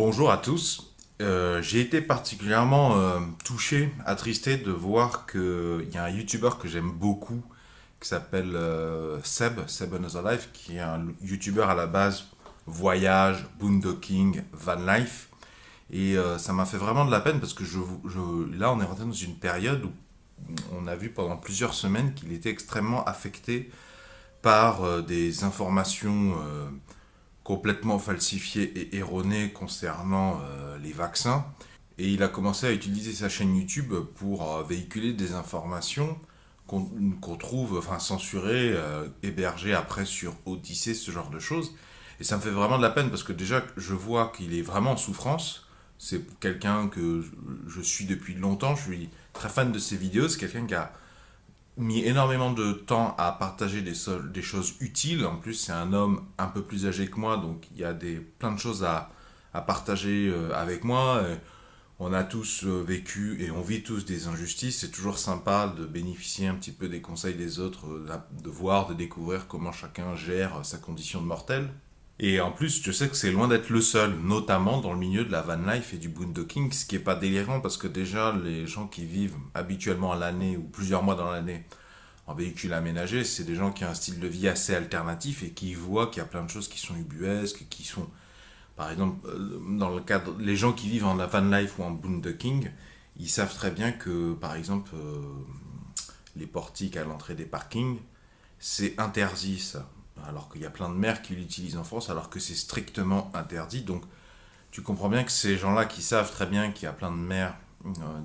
Bonjour à tous. J'ai été particulièrement touché, attristé de voir qu'il y a un YouTuber que j'aime beaucoup qui s'appelle Seb Another Life, qui est un YouTuber à la base voyage, boondocking, van life. Et ça m'a fait vraiment de la peine parce que là on est rentré dans une période où on a vu pendant plusieurs semaines qu'il était extrêmement affecté par des informations complètement falsifié et erroné concernant les vaccins. Et il a commencé à utiliser sa chaîne YouTube pour véhiculer des informations qu'on trouve enfin, censurées, hébergées après sur Odyssée, ce genre de choses. Et ça me fait vraiment de la peine parce que déjà, je vois qu'il est vraiment en souffrance. C'est quelqu'un que je suis depuis longtemps, je suis très fan de ses vidéos. C'est quelqu'un qui a mis énormément de temps à partager des choses utiles. En plus, c'est un homme un peu plus âgé que moi, donc il y a plein de choses à partager avec moi. On a tous vécu et on vit tous des injustices. C'est toujours sympa de bénéficier un petit peu des conseils des autres, de voir, de découvrir comment chacun gère sa condition de mortel. Et en plus, je sais que c'est loin d'être le seul, notamment dans le milieu de la van life et du boondocking, ce qui est pas délirant parce que déjà, les gens qui vivent habituellement à l'année ou plusieurs mois dans l'année en véhicule aménagé, c'est des gens qui ont un style de vie assez alternatif et qui voient qu'il y a plein de choses qui sont ubuesques, qui sont, par exemple, dans le cadre, les gens qui vivent en van life ou en boondocking, ils savent très bien que, par exemple, les portiques à l'entrée des parkings, c'est interdit ça. Alors qu'il y a plein de maires qui l'utilisent en France, alors que c'est strictement interdit. Donc, tu comprends bien que ces gens-là qui savent très bien qu'il y a plein de maires,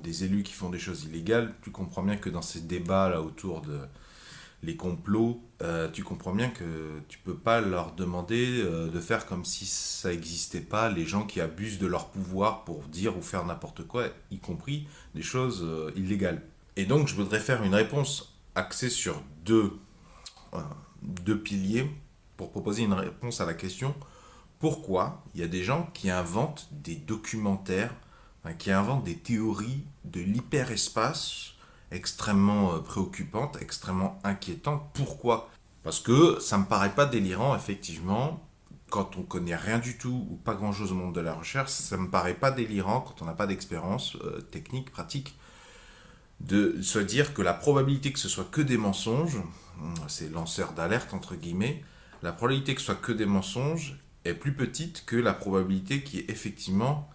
des élus qui font des choses illégales, tu comprends bien que dans ces débats là autour de les complots, tu comprends bien que tu peux pas leur demander de faire comme si ça n'existait pas, les gens qui abusent de leur pouvoir pour dire ou faire n'importe quoi, y compris des choses illégales. Et donc, je voudrais faire une réponse axée sur euh, deux piliers pour proposer une réponse à la question pourquoi il y a des gens qui inventent des documentaires, hein, qui inventent des théories de l'hyperespace extrêmement préoccupantes, extrêmement inquiétantes. Pourquoi? Parce que ça me paraît pas délirant, effectivement, quand on connaît rien du tout ou pas grand-chose au monde de la recherche, ça me paraît pas délirant quand on n'a pas d'expérience technique, pratique, de se dire que la probabilité que ce soit que des mensonges, c'est lanceur d'alerte entre guillemets, la probabilité que ce soit que des mensonges est plus petite que la probabilité qu'il y ait effectivement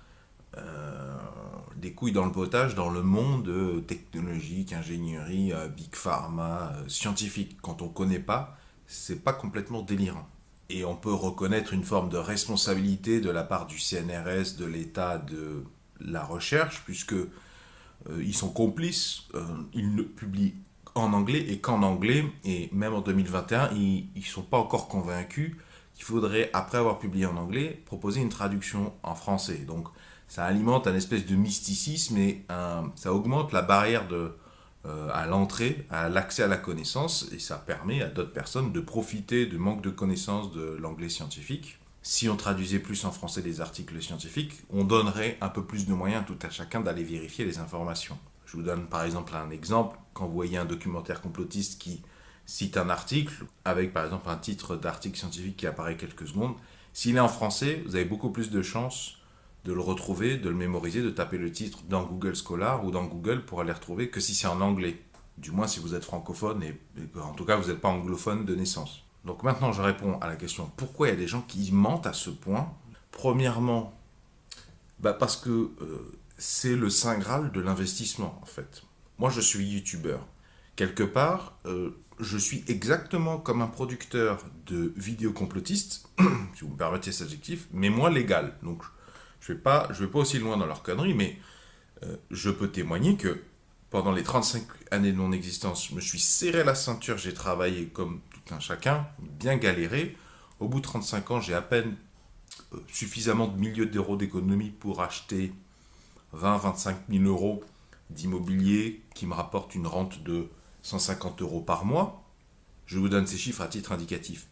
des couilles dans le potage dans le monde technologique, ingénierie, big pharma, scientifique. Quand on ne connaît pas, c'est pas complètement délirant. Et on peut reconnaître une forme de responsabilité de la part du CNRS, de l'État, de la recherche, puisque ils sont complices, ils ne publient en anglais et qu'en anglais, et même en 2021, ils ne sont pas encore convaincus qu'il faudrait, après avoir publié en anglais, proposer une traduction en français. Donc ça alimente un espèce de mysticisme et ça augmente la barrière à l'entrée, à l'accès à la connaissance, et ça permet à d'autres personnes de profiter du manque de connaissance de l'anglais scientifique. Si on traduisait plus en français des articles scientifiques, on donnerait un peu plus de moyens à tout à chacun d'aller vérifier les informations. Je vous donne par exemple un exemple. Quand vous voyez un documentaire complotiste qui cite un article, avec par exemple un titre d'article scientifique qui apparaît quelques secondes, s'il est en français, vous avez beaucoup plus de chances de le retrouver, de le mémoriser, de taper le titre dans Google Scholar ou dans Google pour aller retrouver que si c'est en anglais. Du moins si vous êtes francophone et en tout cas vous n'êtes pas anglophone de naissance. Donc maintenant je réponds à la question pourquoi il y a des gens qui mentent à ce point. Premièrement, parce que c'est le saint graal de l'investissement en fait. Moi je suis youtubeur. Quelque part, je suis exactement comme un producteur de vidéos complotistes, si vous me permettez cet adjectif, mais moins légal. Donc je vais pas aussi loin dans leur connerie, mais je peux témoigner que pendant les 35 années de mon existence, je me suis serré la ceinture, j'ai travaillé comme tout un chacun, bien galéré. Au bout de 35 ans, j'ai à peine suffisamment de milliers d'euros d'économie pour acheter 20-25 000 euros d'immobilier qui me rapporte une rente de 150 euros par mois. Je vous donne ces chiffres à titre indicatif.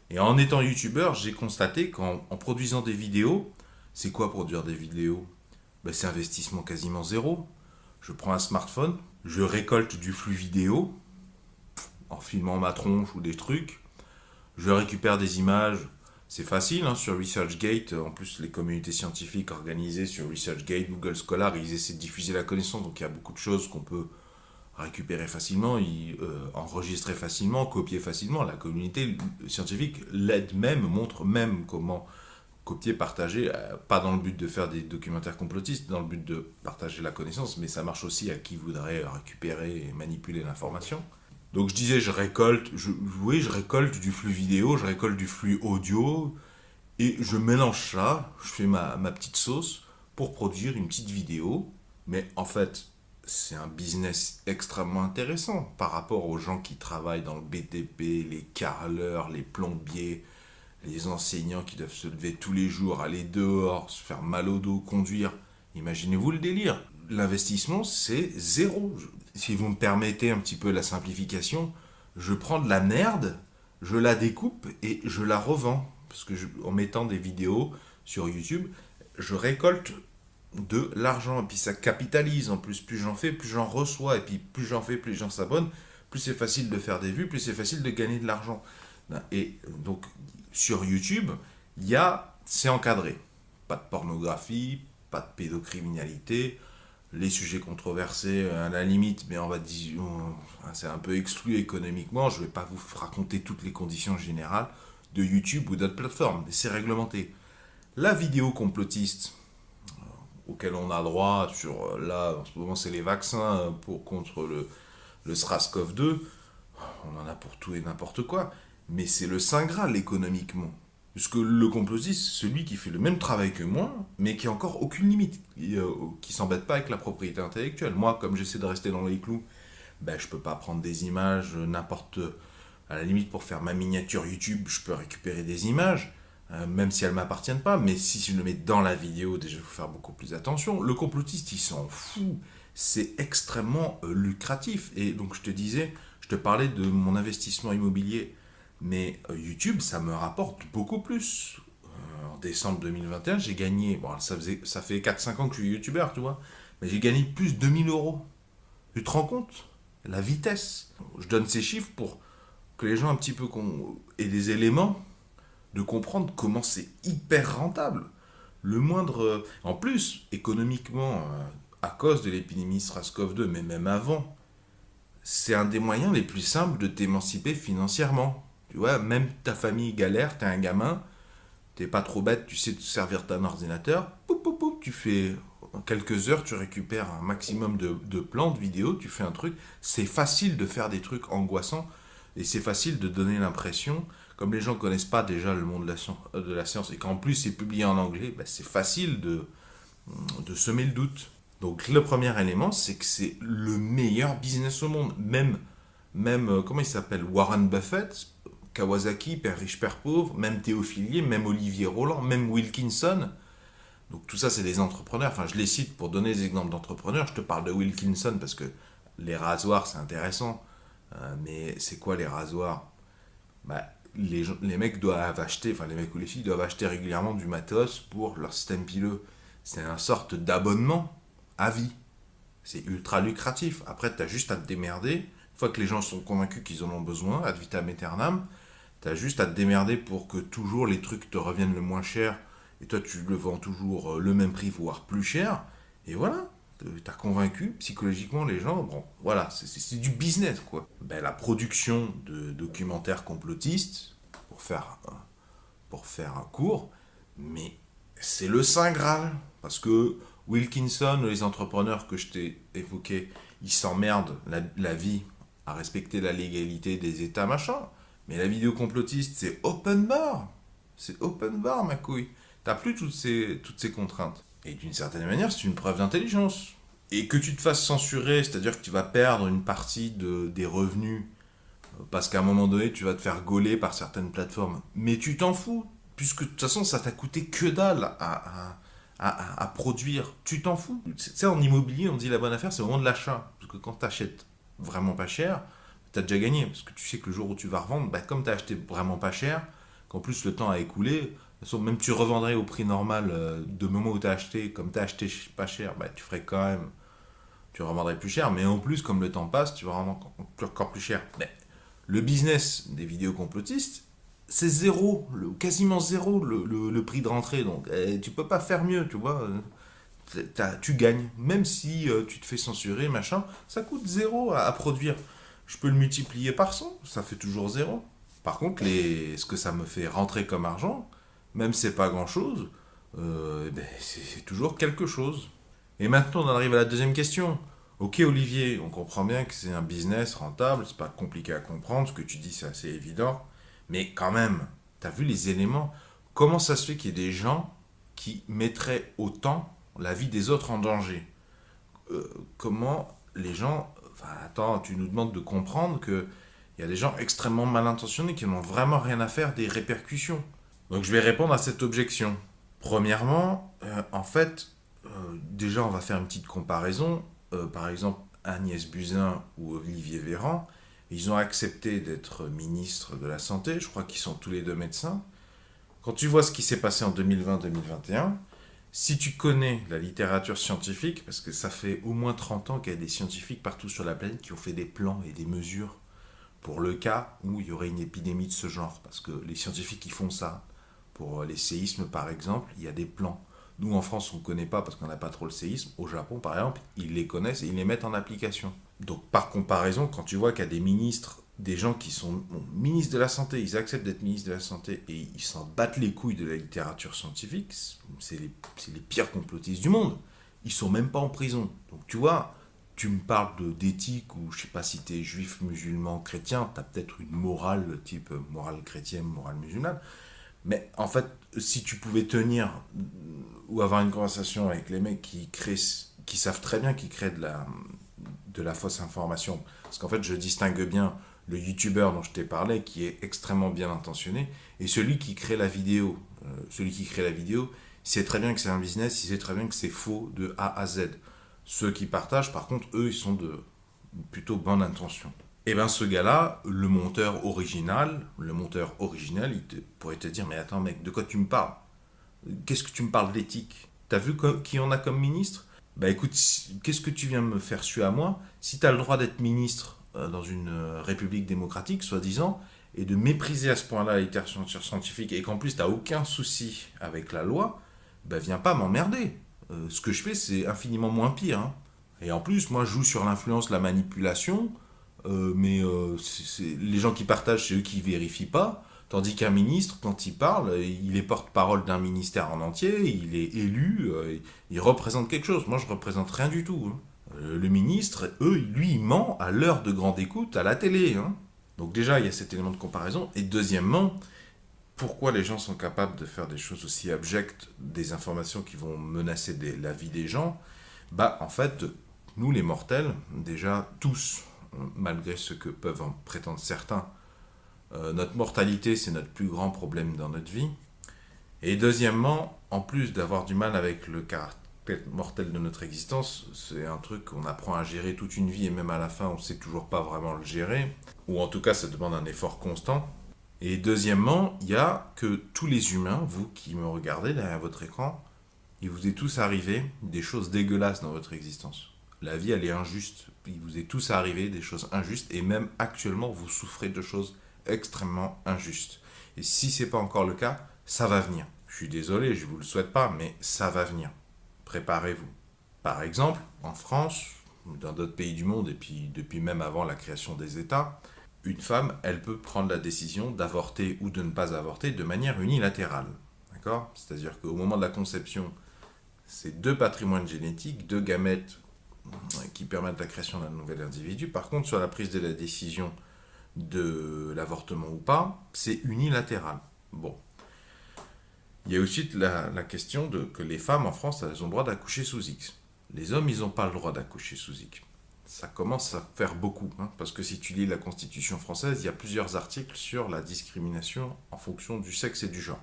Et en étant youtubeur, j'ai constaté qu'en produisant des vidéos, c'est quoi produire des vidéos? C'est investissement quasiment zéro. Je prends un smartphone, je récolte du flux vidéo en filmant ma tronche ou des trucs, je récupère des images C'est facile, hein, sur ResearchGate. En plus, les communautés scientifiques organisées sur ResearchGate, Google Scholar, ils essaient de diffuser la connaissance. Donc il y a beaucoup de choses qu'on peut récupérer facilement, enregistrer facilement, copier facilement. La communauté scientifique l'aide même, montre même comment copier, partager, pas dans le but de faire des documentaires complotistes, dans le but de partager la connaissance, mais ça marche aussi à qui voudrait récupérer et manipuler l'information. Donc je disais, oui, je récolte du flux vidéo, je récolte du flux audio, et je mélange ça, je fais ma petite sauce pour produire une petite vidéo, mais en fait, c'est un business extrêmement intéressant par rapport aux gens qui travaillent dans le BTP, les carreleurs, les plombiers, les enseignants qui doivent se lever tous les jours, aller dehors, se faire mal au dos, conduire. Imaginez-vous le délire. L'investissement, c'est zéro. Si vous me permettez un petit peu la simplification, je prends de la merde, je la découpe et je la revends. Parce que en mettant des vidéos sur YouTube, je récolte de l'argent. Et puis ça capitalise en plus. Plus j'en fais, plus j'en reçois. Et puis plus j'en fais, plus les gens s'abonnent. Plus c'est facile de faire des vues, plus c'est facile de gagner de l'argent. Et donc sur YouTube, c'est encadré. Pas de pornographie, pas de pédocriminalité, les sujets controversés à la limite, mais on va dire, c'est un peu exclu économiquement. Je ne vais pas vous raconter toutes les conditions générales de YouTube ou d'autres plateformes, mais c'est réglementé. La vidéo complotiste auquel on a droit là en ce moment c'est les vaccins contre le SRAS-CoV-2, on en a pour tout et n'importe quoi, mais c'est le saint graal économiquement. Puisque le complotiste, c'est celui qui fait le même travail que moi, mais qui a encore aucune limite, qui s'embête pas avec la propriété intellectuelle. Moi, comme j'essaie de rester dans les clous, ben, je peux pas prendre des images n'importe... À la limite, pour faire ma miniature YouTube, je peux récupérer des images, même si elles m'appartiennent pas, mais si je le mets dans la vidéo, déjà, il faut faire beaucoup plus attention. Le complotiste, il s'en fout. C'est extrêmement lucratif. Et donc, je te parlais de mon investissement immobilier. Mais YouTube, ça me rapporte beaucoup plus. En décembre 2021, j'ai gagné, bon, ça fait 4-5 ans que je suis youtubeur, tu vois, mais j'ai gagné plus de 2 000 euros. Tu te rends compte? La vitesse. Je donne ces chiffres pour que les gens un petit peu aient des éléments de comprendre comment c'est hyper rentable. Le moindre... En plus, économiquement, à cause de l'épidémie SRAS-CoV-2, mais même avant, c'est un des moyens les plus simples de t'émanciper financièrement. Tu vois, même ta famille galère, t'es un gamin, t'es pas trop bête, tu sais te servir d'un ordinateur, poup, poup, poup, tu fais en quelques heures, tu récupères un maximum de plans, de vidéos, tu fais un truc. C'est facile de faire des trucs angoissants et c'est facile de donner l'impression, comme les gens connaissent pas déjà le monde de la science et qu'en plus c'est publié en anglais, bah, c'est facile de semer le doute. Donc le premier élément, c'est que c'est le meilleur business au monde. Même comment il s'appelle, Warren Buffett, Kawasaki, Père riche, Père pauvre, même Théophilier, même Olivier Roland, même Wilkinson. Donc tout ça, c'est des entrepreneurs. Enfin, je les cite pour donner des exemples d'entrepreneurs. Je te parle de Wilkinson parce que les rasoirs, c'est intéressant. Mais c'est quoi les rasoirs? Bah, les mecs doivent acheter, enfin les mecs ou les filles doivent acheter régulièrement du matos pour leur système pileux. C'est une sorte d'abonnement à vie. C'est ultra lucratif. Après, tu as juste à te démerder. Une fois que les gens sont convaincus qu'ils en ont besoin, ad vitam aeternam, tu as juste à te démerder pour que toujours les trucs te reviennent le moins cher. Et toi, tu le vends toujours le même prix, voire plus cher. Et voilà, tu as convaincu psychologiquement les gens. Bon, voilà, c'est du business, quoi. Ben, la production de documentaires complotistes, pour faire un cours, mais c'est le Saint Graal. Parce que Wilkinson, les entrepreneurs que je t'ai évoqués, ils s'emmerdent la vie à respecter la légalité des États, machin. Mais la vidéo complotiste, c'est open bar. C'est open bar, ma couille. T'as plus toutes ces contraintes. Et d'une certaine manière, c'est une preuve d'intelligence. Et que tu te fasses censurer, c'est-à-dire que tu vas perdre une partie des revenus, parce qu'à un moment donné, tu vas te faire gauler par certaines plateformes. Mais tu t'en fous, puisque de toute façon, ça t'a coûté que dalle à produire. Tu t'en fous. Tu sais, en immobilier, on dit la bonne affaire, c'est au moment de l'achat. Parce que quand tu achètes vraiment pas cher, tu as déjà gagné. Parce que tu sais que le jour où tu vas revendre, bah, comme tu as acheté vraiment pas cher, qu'en plus le temps a écoulé, de toute façon, même tu revendrais au prix normal de moment où tu as acheté, comme tu as acheté pas cher, bah, tu ferais quand même, tu revendrais plus cher. Mais en plus, comme le temps passe, tu vas revendre encore plus cher. Mais le business des vidéos complotistes, c'est zéro, quasiment zéro le prix de rentrée. Donc, tu peux pas faire mieux, tu vois. Tu gagnes. Même si tu te fais censurer, machin, ça coûte zéro à produire. Je peux le multiplier par 100, ça fait toujours zéro. Par contre, ce que ça me fait rentrer comme argent, même si c'est pas grand-chose, ben, c'est toujours quelque chose. Et maintenant, on en arrive à la deuxième question. Ok, Olivier, on comprend bien que c'est un business rentable, c'est pas compliqué à comprendre, ce que tu dis, c'est assez évident. Mais quand même, t'as vu les éléments? Comment ça se fait qu'il y ait des gens qui mettraient autant la vie des autres en danger? Comment les gens... Enfin, attends, tu nous demandes de comprendre que il y a des gens extrêmement mal intentionnés qui n'ont vraiment rien à faire des répercussions. Donc je vais répondre à cette objection. Premièrement, en fait, déjà on va faire une petite comparaison. Par exemple, Agnès Buzyn ou Olivier Véran, ils ont accepté d'être ministres de la Santé. Je crois qu'ils sont tous les deux médecins. Quand tu vois ce qui s'est passé en 2020-2021, si tu connais la littérature scientifique, parce que ça fait au moins 30 ans qu'il y a des scientifiques partout sur la planète qui ont fait des plans et des mesures pour le cas où il y aurait une épidémie de ce genre, parce que les scientifiques qui font ça, pour les séismes par exemple, il y a des plans. Nous en France on ne connaît pas parce qu'on n'a pas trop le séisme. Au Japon par exemple, ils les connaissent et ils les mettent en application. Donc par comparaison, quand tu vois qu'il y a des ministres, des gens qui sont ministres de la santé, ils acceptent d'être ministres de la santé et ils s'en battent les couilles de la littérature scientifique, c'est les pires complotistes du monde. Ils sont même pas en prison. Donc tu vois, tu me parles d'éthique ou je sais pas si tu es juif, musulman, chrétien, tu as peut-être une morale type morale chrétienne, morale musulmane. Mais en fait, si tu pouvais tenir ou avoir une conversation avec les mecs qui savent très bien qu'ils créent de la fausse information, parce qu'en fait, je distingue bien le youtubeur dont je t'ai parlé, qui est extrêmement bien intentionné, et celui qui crée la vidéo. Celui qui crée la vidéo, il sait très bien que c'est un business, il sait très bien que c'est faux de A à Z. Ceux qui partagent, par contre, eux, ils sont de plutôt bonne intention. Et bien ce gars-là, le monteur original, pourrait te dire, mais attends mec, de quoi tu me parles? Qu'est-ce que tu me parles d'éthique? T'as vu qui on a comme ministre? Bah écoute, qu'est-ce que tu viens de me faire suer à moi? Si t'as le droit d'être ministre dans une république démocratique, soi-disant, et de mépriser à ce point-là la littérature scientifique, et qu'en plus t'as aucun souci avec la loi, bah viens pas m'emmerder. Ce que je fais, c'est infiniment moins pire, hein. Et en plus, moi, je joue sur l'influence, la manipulation, mais les gens qui partagent, c'est eux qui vérifient pas. Tandis qu'un ministre, quand il parle, il est porte-parole d'un ministère en entier, il est élu, il représente quelque chose. Moi, je représente rien du tout, hein. Le ministre, lui, il ment à l'heure de grande écoute à la télé, hein. Donc déjà, il y a cet élément de comparaison. Et deuxièmement, pourquoi les gens sont capables de faire des choses aussi abjectes, des informations qui vont menacer la vie des gens? Bah, en fait, nous les mortels, déjà tous, malgré ce que peuvent en prétendre certains, notre mortalité c'est notre plus grand problème dans notre vie. Et deuxièmement, en plus d'avoir du mal avec le caractère mortel de notre existence, c'est un truc qu'on apprend à gérer toute une vie et même à la fin on ne sait toujours pas vraiment le gérer, ou en tout cas ça demande un effort constant. Et deuxièmement, il y a que tous les humains, vous qui me regardez derrière votre écran, il vous est tous arrivé des choses dégueulasses dans votre existence. La vie, elle est injuste. Il vous est tous arrivé des choses injustes et même actuellement, vous souffrez de choses extrêmement injustes. Et si c'est pas encore le cas, ça va venir. Je suis désolé, je vous le souhaite pas, mais ça va venir. Préparez-vous. Par exemple, en France, ou dans d'autres pays du monde, et puis depuis même avant la création des États, une femme, elle peut prendre la décision d'avorter ou de ne pas avorter de manière unilatérale. D'accord? C'est-à-dire qu'au moment de la conception, c'est deux patrimoines génétiques, deux gamètes qui permettent la création d'un nouvel individu. Par contre, sur la prise de la décision de l'avortement ou pas, c'est unilatéral. Bon. Il y a aussi la question que les femmes en France, elles ont le droit d'accoucher sous X. Les hommes, ils n'ont pas le droit d'accoucher sous X. Ça commence à faire beaucoup, hein, parce que si tu lis la Constitution française, il y a plusieurs articles sur la discrimination en fonction du sexe et du genre.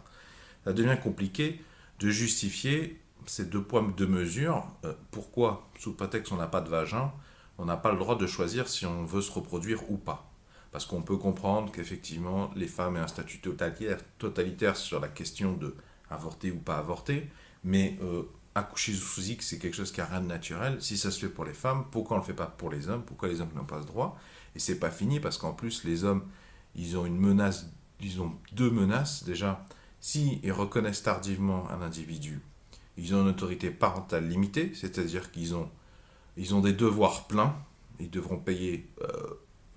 Ça devient compliqué de justifier ces deux poids, deux mesures. Pourquoi, sous prétexte qu'on n'a pas de vagin, on n'a pas le droit de choisir si on veut se reproduire ou pas? Parce qu'on peut comprendre qu'effectivement, les femmes aient un statut totalitaire sur la question de avorter ou pas avorter, mais accoucher sous X, c'est quelque chose qui n'a rien de naturel. Si ça se fait pour les femmes, pourquoi on ne le fait pas pour les hommes? Pourquoi les hommes n'ont pas ce droit? Et c'est pas fini, parce qu'en plus, les hommes, ils ont une menace ils ont deux menaces. Déjà, si ils reconnaissent tardivement un individu, ils ont une autorité parentale limitée, c'est-à-dire ils ont des devoirs pleins, ils devront payer,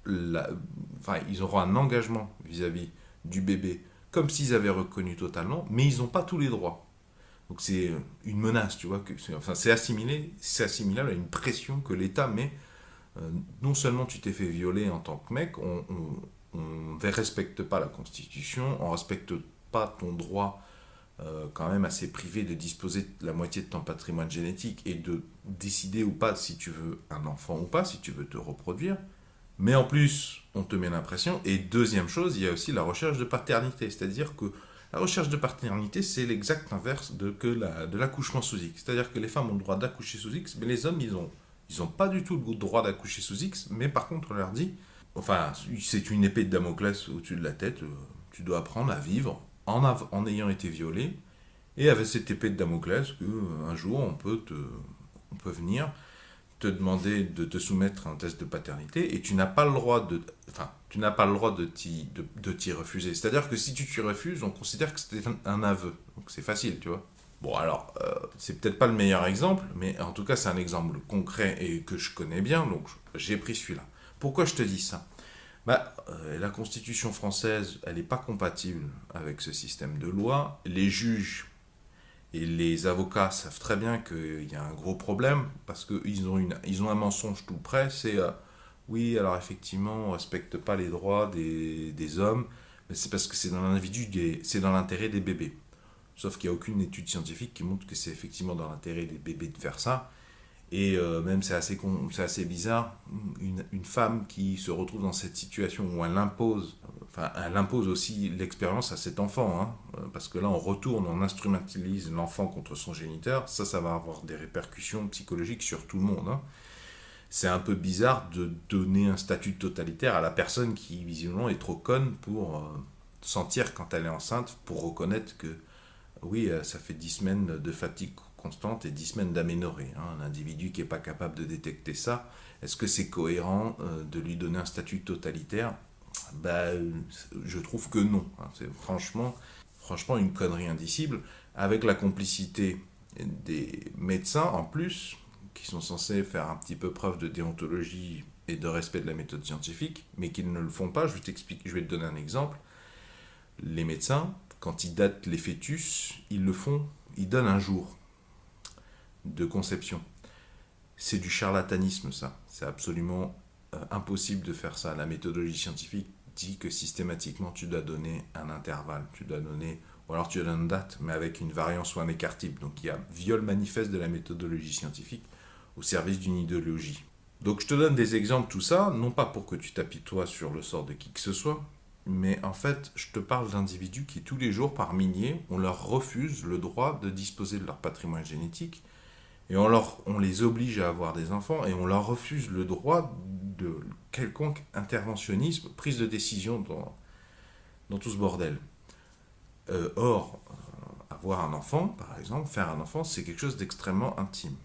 enfin, ils auront un engagement vis-à-vis du bébé, comme s'ils avaient reconnu totalement, mais ils n'ont pas tous les droits. Donc c'est une menace, tu vois, enfin, c'est assimilable à une pression que l'État met. Non seulement tu t'es fait violer en tant que mec, on ne respecte pas la Constitution, on ne respecte pas ton droit quand même assez privé de disposer de la moitié de ton patrimoine génétique et de décider ou pas si tu veux un enfant ou pas, si tu veux te reproduire. Mais en plus, on te met l'impression. Et deuxième chose, il y a aussi la recherche de paternité. C'est-à-dire que la recherche de paternité, c'est l'exact inverse de l'accouchement sous X. C'est-à-dire que les femmes ont le droit d'accoucher sous X, mais les hommes, ils ont pas du tout le droit d'accoucher sous X. Mais par contre, on leur dit, enfin, c'est une épée de Damoclès au-dessus de la tête. Tu dois apprendre à vivre en ayant été violé. Et avec cette épée de Damoclès, qu'un jour, on peut venir te demander de te soumettre à un test de paternité et tu n'as pas le droit tu n'as pas le droit de t'y refuser. C'est-à-dire que si tu t'y refuses, on considère que c'était un aveu. Donc c'est facile, tu vois. Bon, alors, c'est peut-être pas le meilleur exemple, mais en tout cas, c'est un exemple concret et que je connais bien, donc j'ai pris celui-là. Pourquoi je te dis ça? La Constitution française, elle n'est pas compatible avec ce système de loi. Les juges et les avocats savent très bien qu'il y a un gros problème parce ils ont un mensonge tout prêt. C'est oui, alors effectivement, on ne respecte pas les droits des hommes, mais c'est parce que c'est dans c'est dans l'intérêt des bébés. Sauf qu'il n'y a aucune étude scientifique qui montre que c'est effectivement dans l'intérêt des bébés de faire ça. Et même c'est assez bizarre, une femme qui se retrouve dans cette situation où elle impose aussi l'expérience à cet enfant, hein, parce que là on instrumentalise l'enfant contre son géniteur, ça va avoir des répercussions psychologiques sur tout le monde. Hein. C'est un peu bizarre de donner un statut totalitaire à la personne qui visiblement est trop conne pour sentir quand elle est enceinte, pour reconnaître que oui, ça fait 10 semaines de fatigue constante et 10 semaines d'aménorrhée. Hein. Un individu qui n'est pas capable de détecter ça, est-ce que c'est cohérent de lui donner un statut totalitaire? Je trouve que non. Hein. C'est franchement une connerie indicible, avec la complicité des médecins en plus, qui sont censés faire un petit peu preuve de déontologie et de respect de la méthode scientifique, mais qui ne le font pas. Je vais te donner un exemple. Les médecins, quand ils datent les fœtus, ils donnent un jour de conception. C'est du charlatanisme, ça. C'est absolument impossible de faire ça. La méthodologie scientifique dit que systématiquement, tu dois donner un intervalle. Ou alors tu donnes une date, mais avec une variance ou un écart type. Donc il y a viol manifeste de la méthodologie scientifique au service d'une idéologie. Donc je te donne des exemples, tout ça, non pas pour que tu t'apitoies sur le sort de qui que ce soit, mais en fait, je te parle d'individus qui, tous les jours, par milliers, on leur refuse le droit de disposer de leur patrimoine génétique, et on les oblige à avoir des enfants, et on leur refuse le droit de quelconque interventionnisme, prise de décision dans tout ce bordel. Or, avoir un enfant, par exemple, faire un enfant, c'est quelque chose d'extrêmement intime.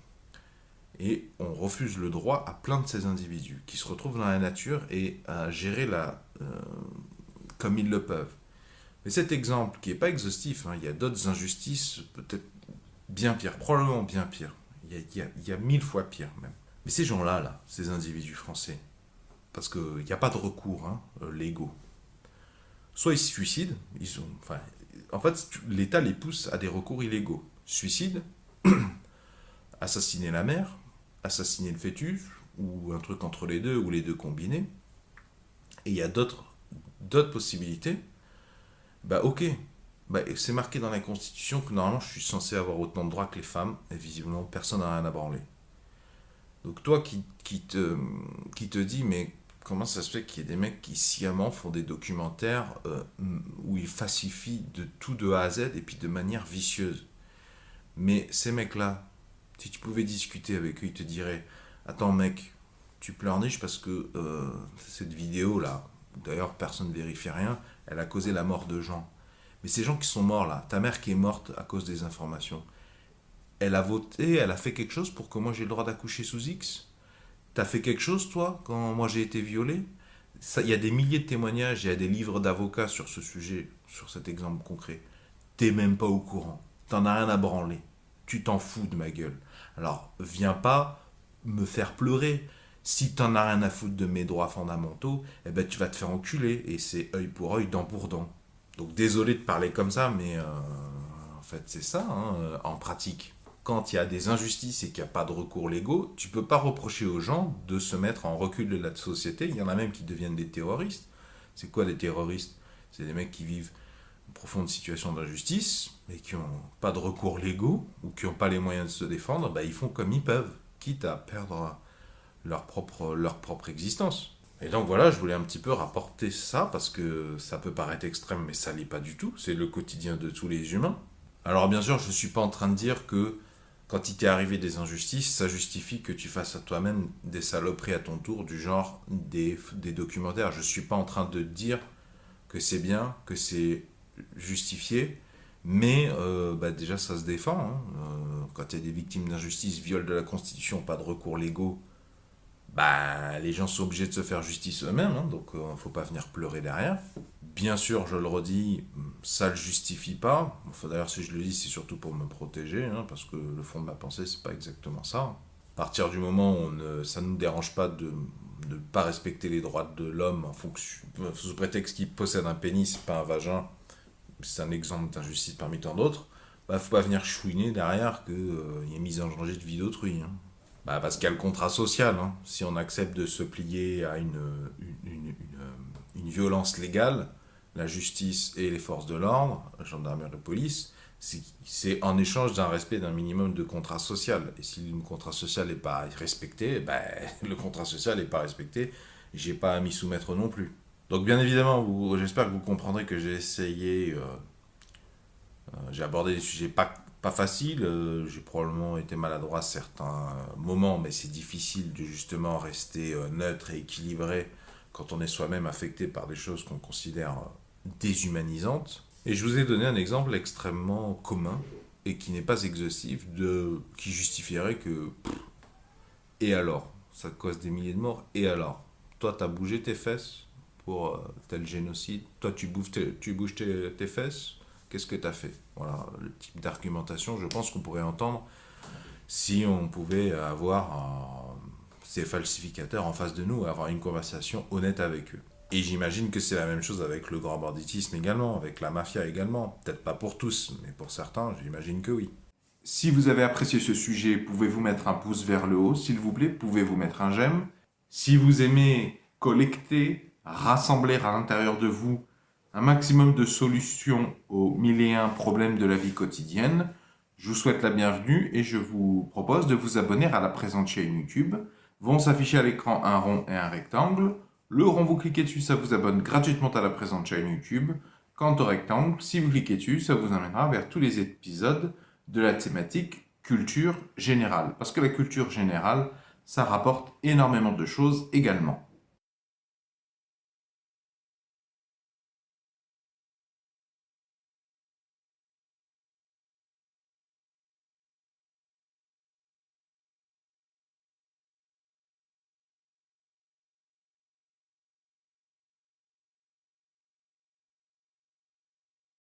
Et on refuse le droit à plein de ces individus qui se retrouvent dans la nature et à gérer comme ils le peuvent. Mais cet exemple, qui n'est pas exhaustif, hein, il y a d'autres injustices peut-être bien pires, probablement bien pires. Il y a 1000 fois pire même. Mais ces gens-là, ces individus français, parce qu'il n'y a pas de recours légaux, soit ils se suicident, en fait, l'État les pousse à des recours illégaux. Suicide, assassiner la mère, assassiner le fœtus, ou un truc entre les deux, ou les deux combinés. Et il y a d'autres possibilités. Ok, c'est marqué dans la Constitution que normalement je suis censé avoir autant de droits que les femmes, et visiblement personne n'a rien à branler. Donc toi qui te dis, mais comment ça se fait qu'il y ait des mecs qui sciemment font des documentaires où ils falsifient de tout de A à Z et puis de manière vicieuse. Mais ces mecs-là, si tu pouvais discuter avec eux, ils te diraient, attends mec, tu pleurniches parce que cette vidéo-là, d'ailleurs personne ne vérifie rien, elle a causé la mort de gens. Mais ces gens qui sont morts là, ta mère qui est morte à cause des informations, elle a voté, elle a fait quelque chose pour que moi j'ai le droit d'accoucher sous X? T'as fait quelque chose toi quand moi j'ai été violé? Il y a des milliers de témoignages, il y a des livres d'avocats sur ce sujet, sur cet exemple concret. T'es même pas au courant. T'en as rien à branler. Tu t'en fous de ma gueule. Alors, viens pas me faire pleurer. Si t'en as rien à foutre de mes droits fondamentaux, eh ben tu vas te faire enculer. Et c'est œil pour œil, dent pour dent. Donc désolé de parler comme ça, mais en fait c'est ça, hein, en pratique. Quand il y a des injustices et qu'il n'y a pas de recours légaux, tu peux pas reprocher aux gens de se mettre en recul de la société. Il y en a même qui deviennent des terroristes. C'est quoi des terroristes? C'est des mecs qui vivent une profonde situation d'injustice, mais qui n'ont pas de recours légaux ou qui n'ont pas les moyens de se défendre. Bah, ils font comme ils peuvent, quitte à perdre leur propre existence. Et donc voilà, je voulais un petit peu rapporter ça parce que ça peut paraître extrême, mais ça l'est pas du tout. C'est le quotidien de tous les humains. Alors bien sûr, je ne suis pas en train de dire que quand il t'est arrivé des injustices, ça justifie que tu fasses à toi-même des saloperies à ton tour, du genre des documentaires. Je ne suis pas en train de dire que c'est bien, que c'est justifié, mais bah déjà ça se défend. Hein. Quand il y a des victimes d'injustice, viol de la Constitution, pas de recours légaux, bah, les gens sont obligés de se faire justice eux-mêmes, hein, donc faut pas venir pleurer derrière. Bien sûr, je le redis, ça le justifie pas. Enfin, d'ailleurs, si je le dis, c'est surtout pour me protéger, hein, parce que le fond de ma pensée, c'est pas exactement ça. À partir du moment où ça ne nous dérange pas de ne pas respecter les droits de l'homme en fonction, sous prétexte qu'il possède un pénis, pas un vagin, c'est un exemple d'injustice parmi tant d'autres, bah, faut pas venir chouiner derrière qu'il y a mise en danger de vie d'autrui. Hein. Bah, parce qu'il y a le contrat social. Hein. Si on accepte de se plier à une violence légale, la justice et les forces de l'ordre, la gendarmerie et la police, c'est en échange d'un respect d'un minimum de contrat social. Et si le contrat social n'est pas respecté, bah, le contrat social n'est pas respecté, j'ai pas à m'y soumettre non plus. Donc bien évidemment, j'espère que vous comprendrez que j'ai essayé, j'ai abordé des sujets pas faciles, j'ai probablement été maladroit à certains moments, mais c'est difficile de justement rester neutre et équilibré quand on est soi-même affecté par des choses qu'on considère déshumanisantes. Et je vous ai donné un exemple extrêmement commun et qui n'est pas exhaustif, qui justifierait que et alors, ça cause des milliers de morts, et alors, toi t'as bougé tes fesses pour tel génocide, toi tu bouges tes fesses, qu'est-ce que t'as fait? Voilà le type d'argumentation, je pense qu'on pourrait entendre si on pouvait avoir ces falsificateurs en face de nous, avoir une conversation honnête avec eux. Et j'imagine que c'est la même chose avec le grand banditisme également, avec la mafia également. Peut-être pas pour tous, mais pour certains, j'imagine que oui. Si vous avez apprécié ce sujet, pouvez-vous mettre un pouce vers le haut, s'il vous plaît, pouvez-vous mettre un j'aime. Si vous aimez collecter, rassembler à l'intérieur de vous un maximum de solutions aux mille et un problèmes de la vie quotidienne, je vous souhaite la bienvenue et je vous propose de vous abonner à la présente chaîne YouTube. Vont s'afficher à l'écran un rond et un rectangle. Le rond, vous cliquez dessus, ça vous abonne gratuitement à la présente chaîne YouTube. Quant au rectangle, si vous cliquez dessus, ça vous amènera vers tous les épisodes de la thématique culture générale. Parce que la culture générale, ça rapporte énormément de choses également.